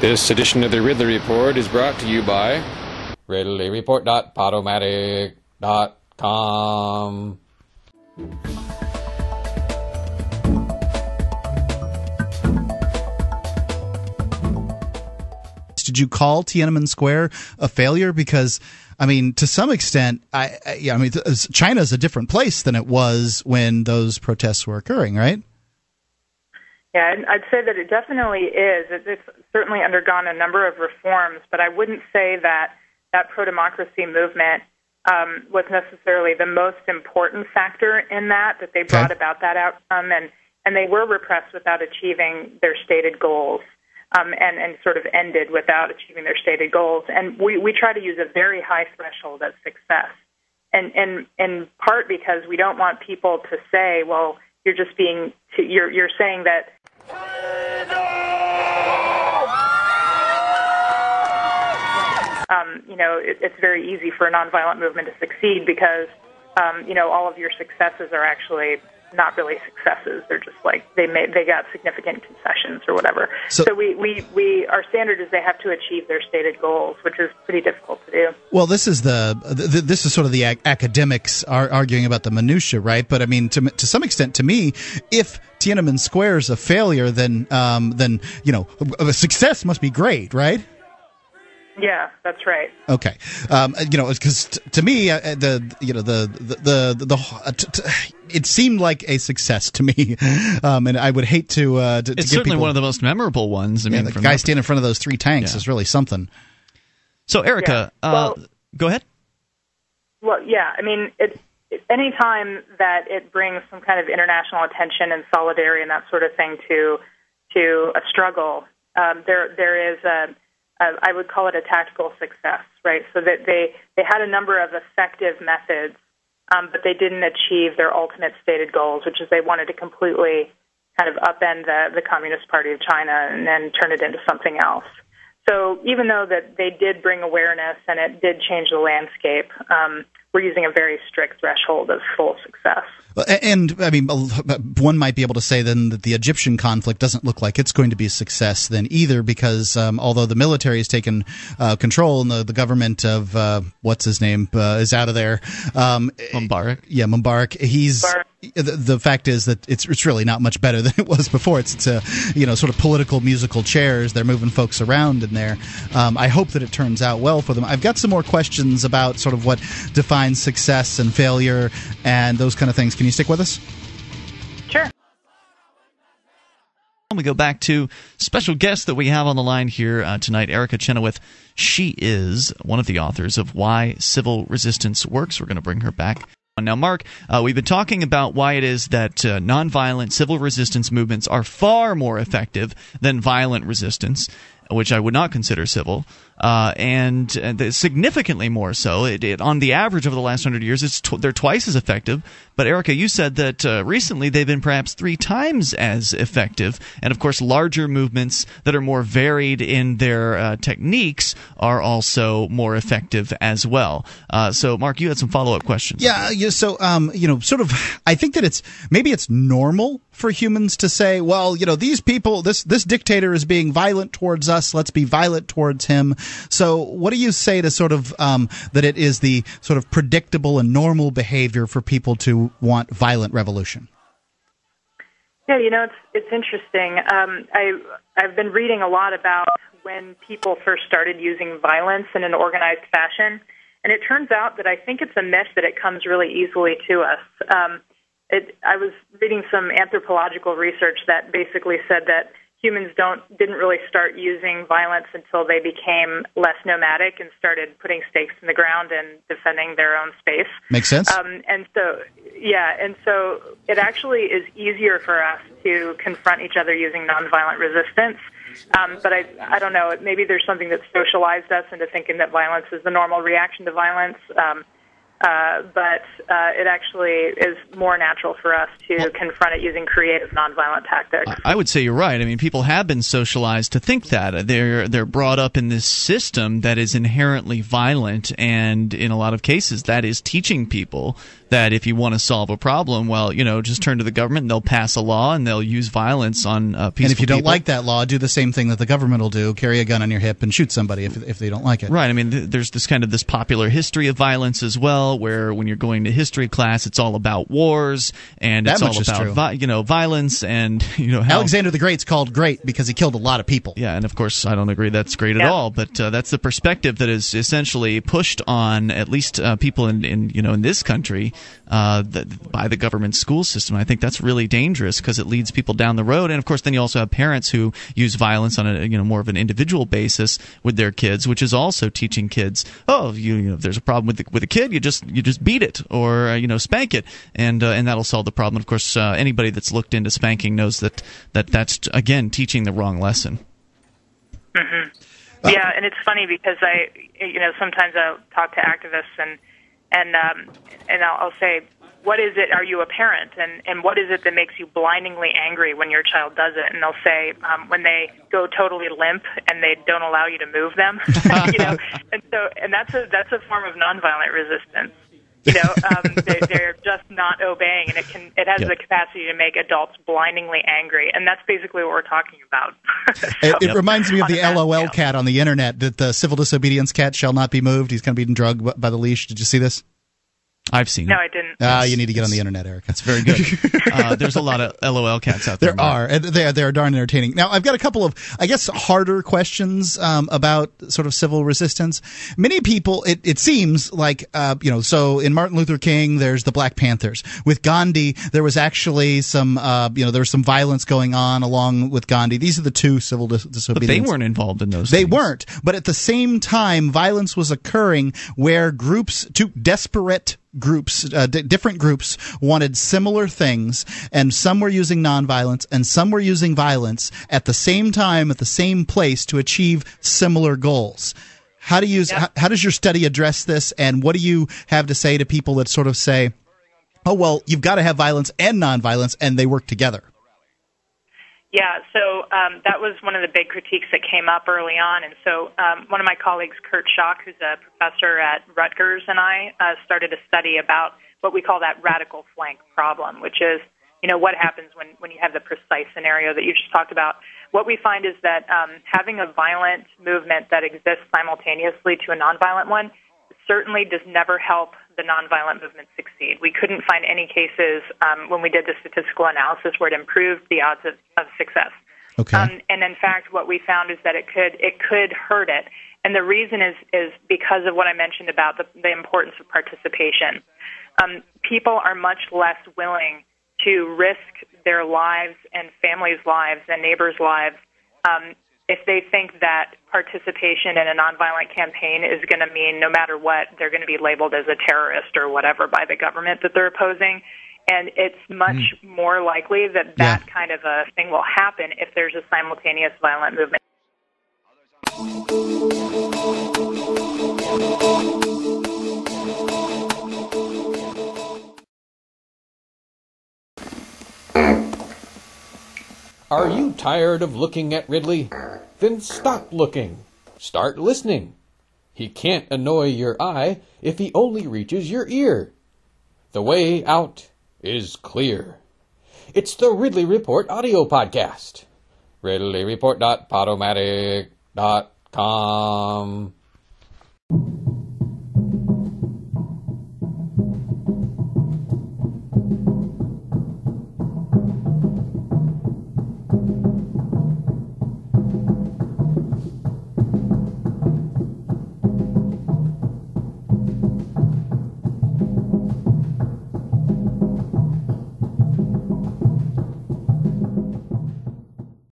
This edition of the Ridley Report is brought to you by RidleyReport.podomatic.com. Did you call Tiananmen Square a failure? Because, I mean, to some extent, China's a different place than it was when those protests were occurring, right? Yeah, I'd say that it definitely is. It's certainly undergone a number of reforms, but I wouldn't say that pro-democracy movement was necessarily the most important factor in that they brought about that outcome, and they were repressed without achieving their stated goals, and sort of ended without achieving their stated goals. And we try to use a very high threshold of success, and in part because we don't want people to say, well, you're just you're saying that. It's very easy for a nonviolent movement to succeed because, all of your successes are actually not really successes. They're just like they got significant concessions or whatever. So our standard is they have to achieve their stated goals, which is pretty difficult to do. Well, this is this is sort of the academics are arguing about the minutia, right? But I mean, to some extent, to me, if Tiananmen Square is a failure, then a success must be great, right? Yeah, that's right. Okay, because to me, it seemed like a success to me, and I would hate to. It's certainly one of the most memorable ones. I mean, the guy standing in front of those three tanks is really something. So, Erica, go ahead. Well, yeah, I mean, any time that it brings some kind of international attention and solidarity and that sort of thing to a struggle, there is I would call it a tactical success, right? So that they had a number of effective methods, but they didn't achieve their ultimate stated goals, which is they wanted to completely kind of upend the Communist Party of China and then turn it into something else. So even though that they did bring awareness and it did change the landscape, we're using a very strict threshold of full success. And, I mean, one might be able to say then that the Egyptian conflict doesn't look like it's going to be a success then either because although the military has taken control and the government of, what's his name, is out of there. Mubarak. Yeah, Mubarak. The fact is that it's really not much better than it was before. It's sort of political musical chairs. They're moving folks around in there. I hope that it turns out well for them. I've got some more questions about sort of what defines success and failure and those kind of things. Can you stick with us? Sure. We go back to special guest that we have on the line here tonight, Erica Chenoweth. She is one of the authors of Why Civil Resistance Works. We're going to bring her back. Now, Mark, we've been talking about why it is that nonviolent civil resistance movements are far more effective than violent resistance, which I would not consider civil, and significantly more so. On the average over the last 100 years, they're twice as effective. But Erica, you said that recently they've been perhaps 3 times as effective, and of course larger movements that are more varied in their techniques are also more effective as well. So, Mark, you had some follow-up questions. Yeah. So, sort of, I think that it's normal for humans to say, well, these people, this dictator is being violent towards us. Let's be violent towards him. So what do you say to sort of that it is the sort of predictable and normal behavior for people to want violent revolution? Yeah, it's interesting. I've been reading a lot about when people first started using violence in an organized fashion, and it turns out that I think it's a myth that it comes really easily to us. I was reading some anthropological research that basically said that humans didn't really start using violence until they became less nomadic and started putting stakes in the ground and defending their own space. Makes sense. And so it actually is easier for us to confront each other using nonviolent resistance. But I don't know, maybe there's something that socialized us into thinking that violence is the normal reaction to violence. But it actually is more natural for us to confront it using creative, nonviolent tactics. I would say you're right. I mean, people have been socialized to think that. They're brought up in this system that is inherently violent, and in a lot of cases, that is teaching people that if you want to solve a problem, well, just turn to the government and they'll pass a law and they'll use violence on peaceful people. And if you don't like that law, do the same thing that the government will do: carry a gun on your hip and shoot somebody if they don't like it. Right. I mean, there's this kind of this popular history of violence as well, where when you're going to history class, it's all about wars and it's all about violence and how Alexander the Great's called great because he killed a lot of people. Yeah, and of course I don't agree that's great at all, but that's the perspective that is essentially pushed on at least people in this country by the government school system. I think that's really dangerous because it leads people down the road, and of course then you also have parents who use violence on a more of an individual basis with their kids, which is also teaching kids, if there's a problem with a kid, you just beat it or spank it, and that'll solve the problem. Of course, anybody that's looked into spanking knows that's again teaching the wrong lesson. Mm-hmm. Yeah, and it's funny because sometimes I'll talk to activists and I'll say, what is it? Are you a parent? And what is it that makes you blindingly angry when your child does it? And they'll say when they go totally limp and they don't allow you to move them, and that's a form of nonviolent resistance. They're just not obeying, and it has the capacity to make adults blindingly angry, and that's basically what we're talking about. It reminds me of the LOL cat on the internet, that the civil disobedience cat shall not be moved. He's kind of being drugged by the leash. Did you see this? I've seen it. No, I didn't. You need to get on the internet, Eric. That's very good. There's a lot of LOL cats out there. There are. And they are darn entertaining. Now, I've got a couple of, I guess, harder questions about sort of civil resistance. Many people, it seems like, so in Martin Luther King, there's the Black Panthers. With Gandhi, there was actually some, there was some violence going on along with Gandhi. These are the two civil disobedience. But they weren't involved in those They things. weren't. But at the same time, violence was occurring where two desperate groups, different groups, wanted similar things, and some were using nonviolence and some were using violence at the same time, at the same place, to achieve similar goals. How does your study address this, and what do you have to say to people that sort of say, oh, well, you've got to have violence and nonviolence, and they work together? Yeah, so that was one of the big critiques that came up early on. And so one of my colleagues, Kurt Schock, who's a professor at Rutgers, and I started a study about what we call that radical flank problem, which is, what happens when you have the precise scenario that you just talked about. What we find is that having a violent movement that exists simultaneously to a nonviolent one certainly does never help the nonviolent movement succeed. We couldn't find any cases when we did the statistical analysis where it improved the odds of success. Okay. And in fact, what we found is that it could hurt it. And the reason is because of what I mentioned about the importance of participation. People are much less willing to risk their lives and families' lives and neighbors' lives if they think that participation in a nonviolent campaign is going to mean no matter what, they're going to be labeled as a terrorist or whatever by the government that they're opposing. And it's much more likely that kind of a thing will happen if there's a simultaneous violent movement. Are you tired of looking at Ridley? Then stop looking. Start listening. He can't annoy your eye if he only reaches your ear. The way out is clear. It's the Ridley Report audio podcast. RidleyReport.podomatic.com